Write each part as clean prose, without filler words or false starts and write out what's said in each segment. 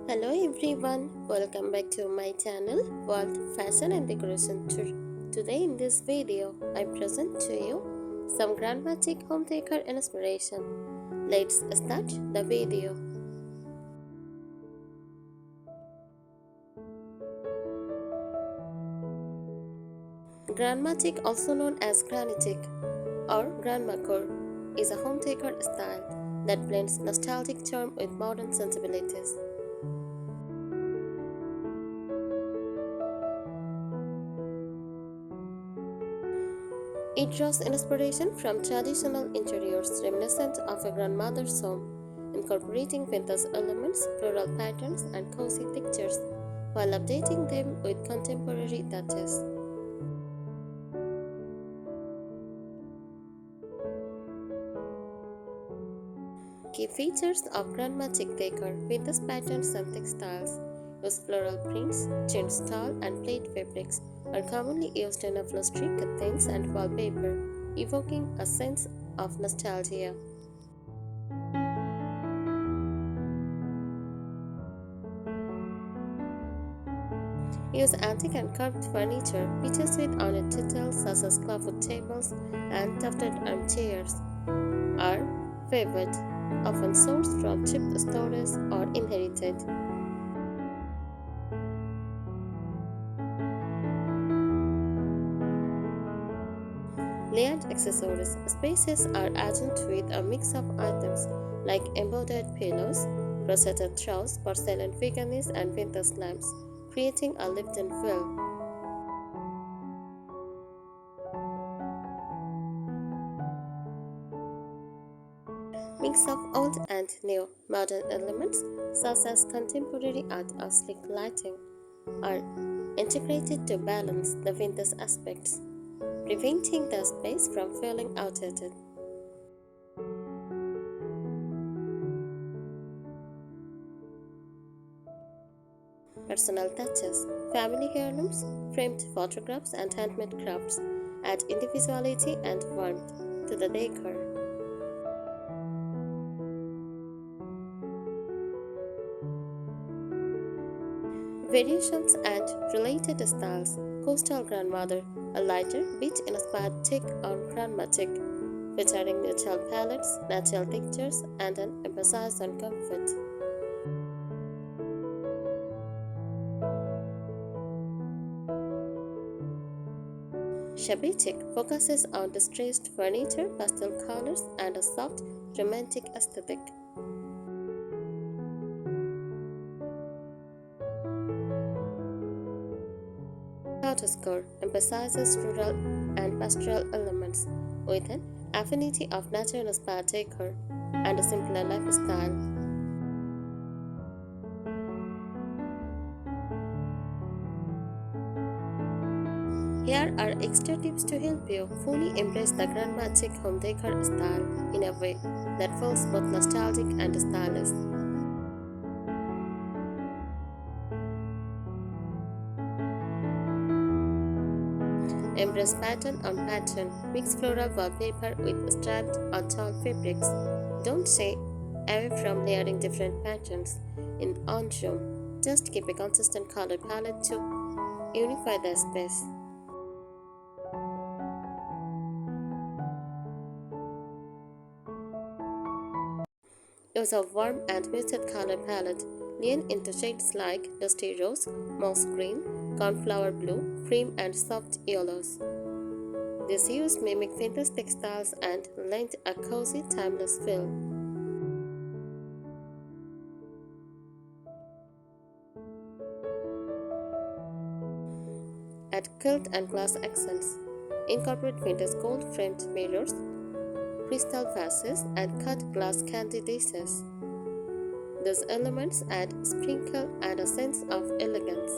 Hello everyone, welcome back to my channel World Fashion and Decoration Tour. Today in this video, I present to you some Grandma Chic home decor inspiration. Let's start the video. Grandma Chic, also known as Granny Chic or grandmacore, is a home decor style that blends nostalgic charm with modern sensibilities. It draws inspiration from traditional interiors reminiscent of a grandmother's home, incorporating vintage elements, floral patterns, and cozy textures while updating them with contemporary touches. Key features of Grandma Chic decor: vintage patterns and textiles. Use floral prints, chintz towel, and plaid fabrics are commonly used in upholstery, curtains, and wallpaper, evoking a sense of nostalgia. Use antique and carved furniture. Features with ornate details such as clawfoot tables and tufted armchairs are favored, often sourced from cheap stores or inherited. Layered accessories. Spaces are adorned with a mix of items like embroidered pillows, rosetted throws, porcelain figurines, and vintage lamps, creating a lived-in feel. Mix of old and new. Modern elements such as contemporary art or sleek lighting are integrated to balance the vintage aspects, preventing the space from feeling outdated. Personal touches. Family heirlooms, framed photographs, and handmade crafts add individuality and warmth to the decor. Variations and related styles. Coastal grandmother, a lighter, beach-inspired chic or grandma chic, featuring neutral palettes, natural textures, and an emphasis on comfort. Shabby chic focuses on distressed furniture, pastel colors, and a soft, romantic aesthetic. Cottagecore emphasizes rural and pastoral elements with an affinity of nature-inspired decor and a simpler lifestyle. Here are extra tips to help you fully embrace the Grandma Chic home decor style in a way that feels both nostalgic and stylish. Embrace pattern on pattern. Mix floral wallpaper with striped or tall fabrics. Don't shy away from layering different patterns in one room. Just keep a consistent color palette to unify the space. Use a warm and muted color palette. Lean into shades like dusty rose, moss green, cornflower blue, cream, and soft yellows. These hues mimic vintage textiles and lend a cozy, timeless feel. Add quilt and glass accents. Incorporate vintage gold-framed mirrors, crystal vases, and cut glass candy dishes. These elements add sprinkle and a sense of elegance.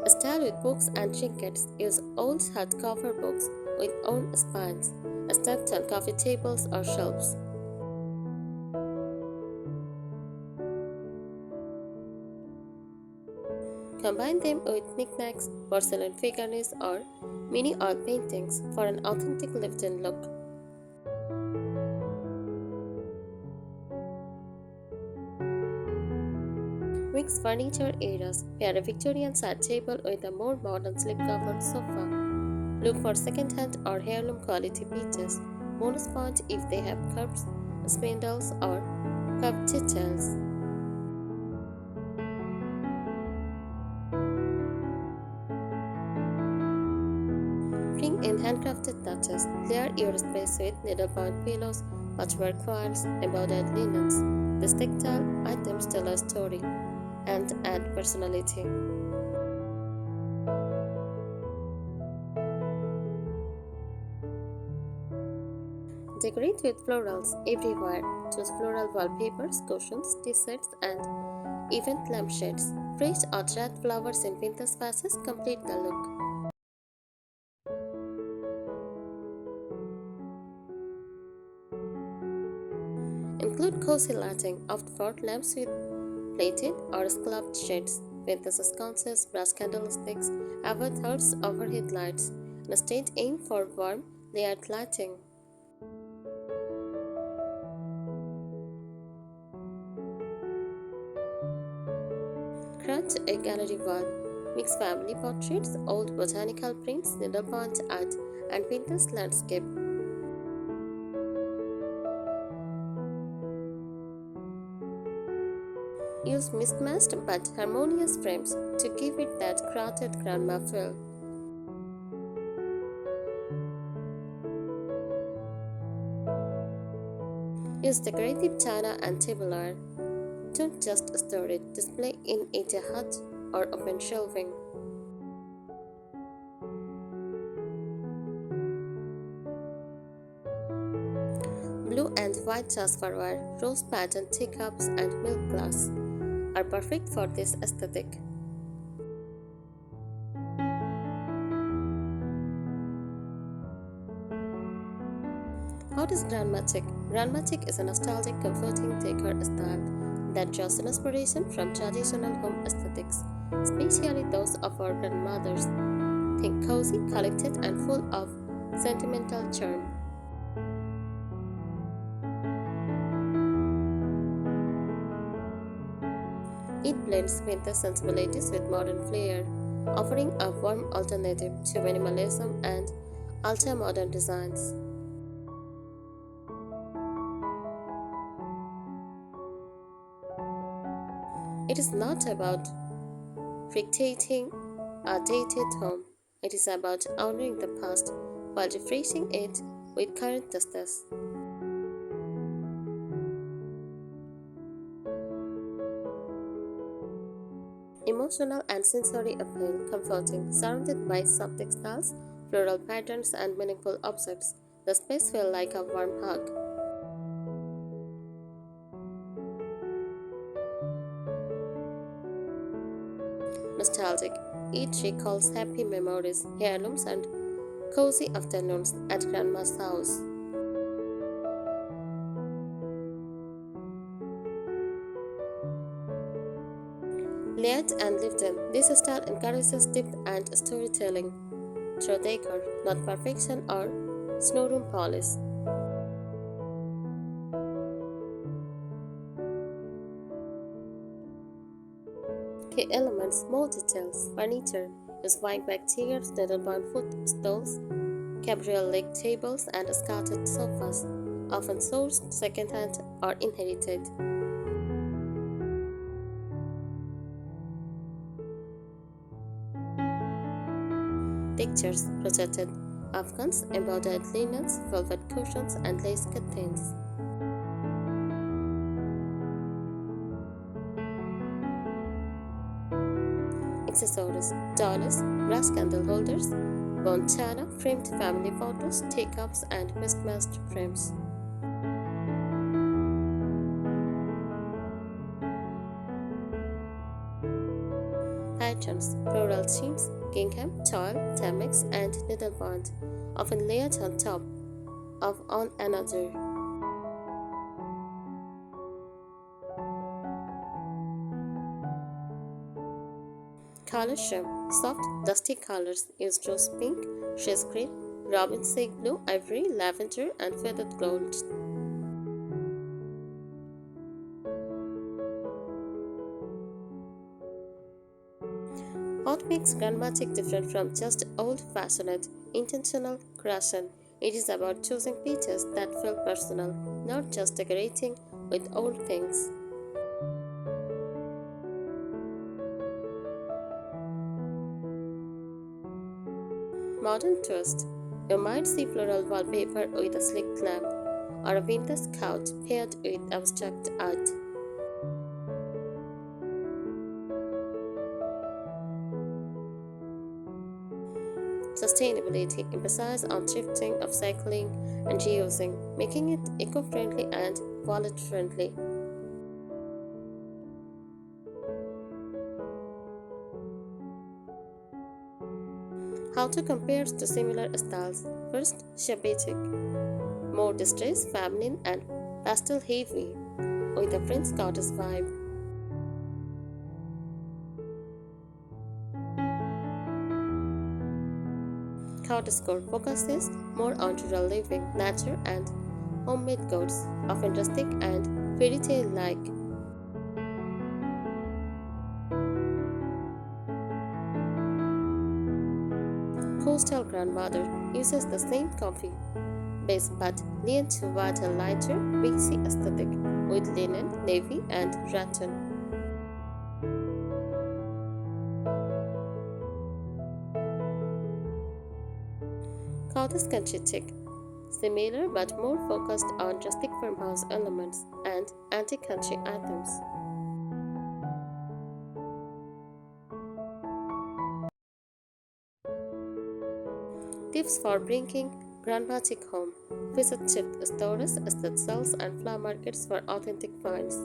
Style with books and trinkets. Use old hardcover books with own spines, stacked on coffee tables or shelves. Combine them with knickknacks, porcelain figurines, or mini oil paintings for an authentic lived-in look. Mix furniture areas. Pair a Victorian side table with a more modern slip-covered sofa. Look for second-hand or heirloom quality pieces. Bonus point if they have curves, spindles, or curved details. Bring in handcrafted touches. Layer your space with needlepoint pillows, patchwork quilts, embroidered linens. These tactile items tell a story and add personality. Decorate with florals everywhere. Choose floral wallpapers, cushions, tea sets, and event lampshades. Fresh or dried flowers in vintage vases complete the look. Include cozy lighting, opt for lamps with plated or scalloped shades. Vintage sconces, brass candlesticks, avoid hearts overhead lights. Instead, aim for warm, layered lighting. Crunch a gallery wall. Mix family portraits, old botanical prints, needlepoint art, and vintage landscape. Use mismatched but harmonious frames to give it that crowded grandma feel. Use decorative china and tableware. Don't just store it, display in a hut or open shelving. Blue and white jasperware, rose patterned teacups, and milk glass are perfect for this aesthetic. How does Grandma Chic? Grandma Chic is a nostalgic, comforting decor style that draws inspiration from traditional home aesthetics, especially those of our grandmothers. Think cozy, collected, and full of sentimental charm. It blends vintage sensibilities with modern flair, offering a warm alternative to minimalism and ultra-modern designs. It is not about recreating a dated home. It is about honoring the past while refreshing it with current tastes. Emotional and sensory appeal, comforting, surrounded by soft textiles, floral patterns, and meaningful objects. The space feels like a warm hug. Nostalgic. It recalls happy memories, heirlooms, and cozy afternoons at Grandma's house. Layered and lifted, this style encourages depth and storytelling through decor, not perfection or snowroom polish. Key elements, small details, furniture, use wine back chairs, needlepoint footstools, cabriole leg tables, and scattered sofas, often sourced second-hand or inherited. Textures, projected afghans, embroidered linens, velvet cushions, and lace curtains. Accessories, doilies, brass candle holders, bone china, framed family photos, teacups, and mismatched frames. Patterns, floral themes, gingham, toile, tamex, and needlepoint, often layered on top of one another. Color scheme, soft, dusty colors use rose pink, shades green, robin sea blue, ivory, lavender, and feathered gold. makes Grandma Chic different from just old-fashioned, intentional creation. It is about choosing pieces that feel personal, not just decorating with old things. Modern twist. You might see floral wallpaper with a sleek lamp, or a vintage couch paired with abstract art. Sustainability emphasizes on thrifting, upcycling, and reusing, making it eco-friendly and wallet-friendly. How to compare to similar styles. First, Shabby chic, more distressed, feminine, and pastel heavy, with a French goddess vibe. Cottagecore focuses more on rural living, nature, and homemade goods, often rustic and fairy tale like. Coastal grandmother uses the same coffee base but leans toward a lighter, beachy aesthetic with linen, navy, and rattan. Cottage country chic, similar but more focused on rustic farmhouse elements and antique country items. Tips for bringing Grandma Chic home. Visit thrift stores, estate sales, and flower markets for authentic finds.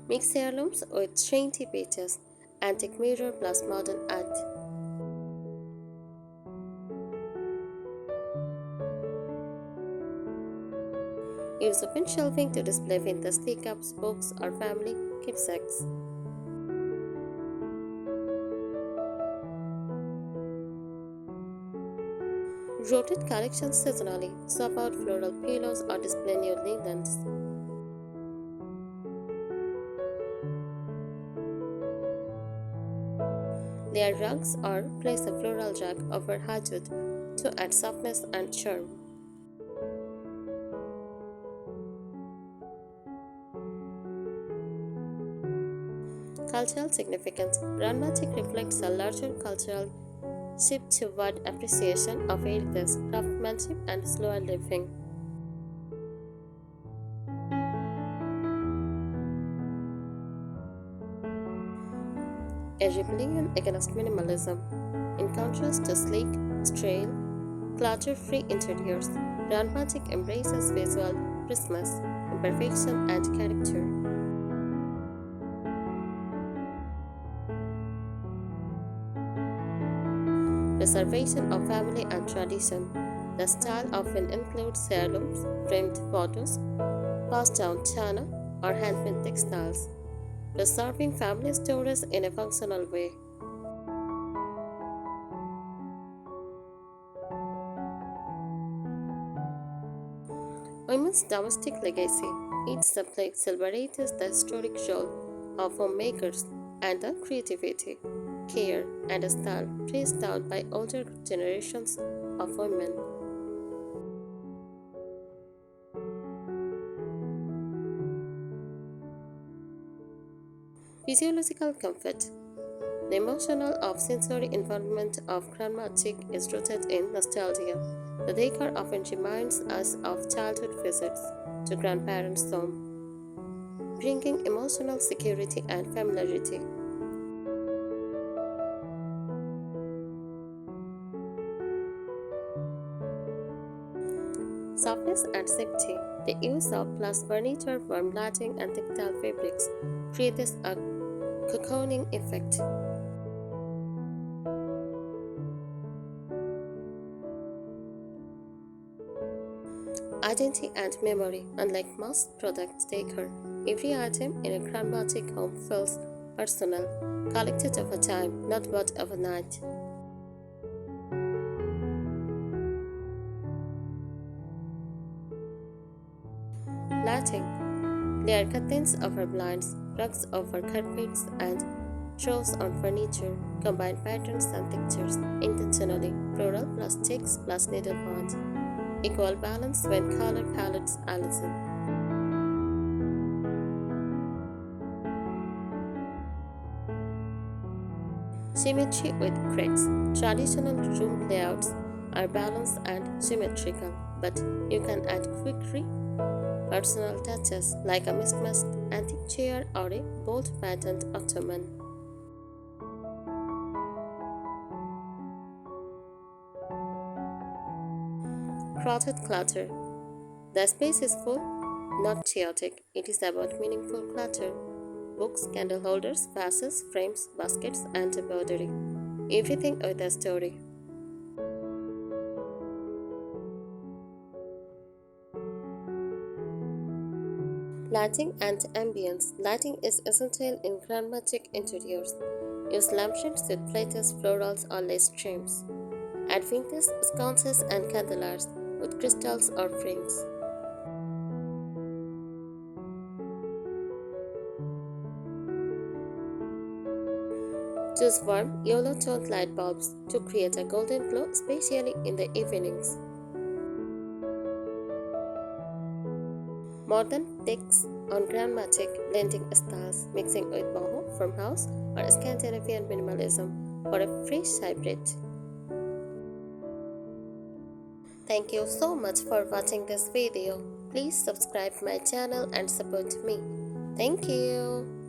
Mix heirlooms with trendy pieces, antique mirror plus modern art. Use open shelving to display vintage teacups, books, or family keepsakes. Rotate collections seasonally. Swap out floral pillows or display new linens. Layer rugs or place a floral rug over hardwood to add softness and charm. Cultural significance. Grandma Chic reflects a larger cultural shift toward appreciation of heritage, craftsmanship, and slower living. A rebellion against minimalism. In contrast to sleek, sterile, clutter-free interiors, Grandma Chic embraces visual richness, imperfection, and character. Preservation of family and tradition. The style often includes heirlooms, framed photos, passed down china, or handmade textiles, preserving family stories in a functional way. Women's domestic legacy. Each subject celebrates the historic role of homemakers and the creativity, care, and style passed down by older generations of women. Physiological comfort. The emotional of sensory involvement of Grandma Chic is rooted in nostalgia. The decor often reminds us of childhood visits to grandparents' home, bringing emotional security and familiarity. Softness and safety. The use of plush furniture, warm lighting, and tactile fabrics creates a cocooning effect. Identity and memory. Unlike most product decor, every item in a Grandma Chic home feels personal, collected over time, not bought overnight. Lighting. Layer curtains over blinds, rugs over carpets, and throws on furniture. Combine patterns and textures intentionally. Floral plus checks plus needlepoint. Equal balance when color palettes alison. Symmetry with cracks. Traditional room layouts are balanced and symmetrical, but you can add quirky personal touches like a mismatched antique chair or a bold patterned ottoman. Crowded clutter. The space is full, not chaotic. It is about meaningful clutter. Books, candle holders, vases, frames, baskets, and embroidery. Everything with a story. Lighting and ambience. Lighting is essential in Grandma Chic interiors. Use lampshades with plates, florals, or lace trims. Add vintage sconces and candelabras with crystals or frames. Choose warm, yellow-toned light bulbs to create a golden glow, especially in the evenings. Modern takes on Grandma Chic blending styles, mixing with boho, farmhouse, or Scandinavian minimalism for a fresh hybrid. Thank you so much for watching this video. Please subscribe my channel and support me. Thank you.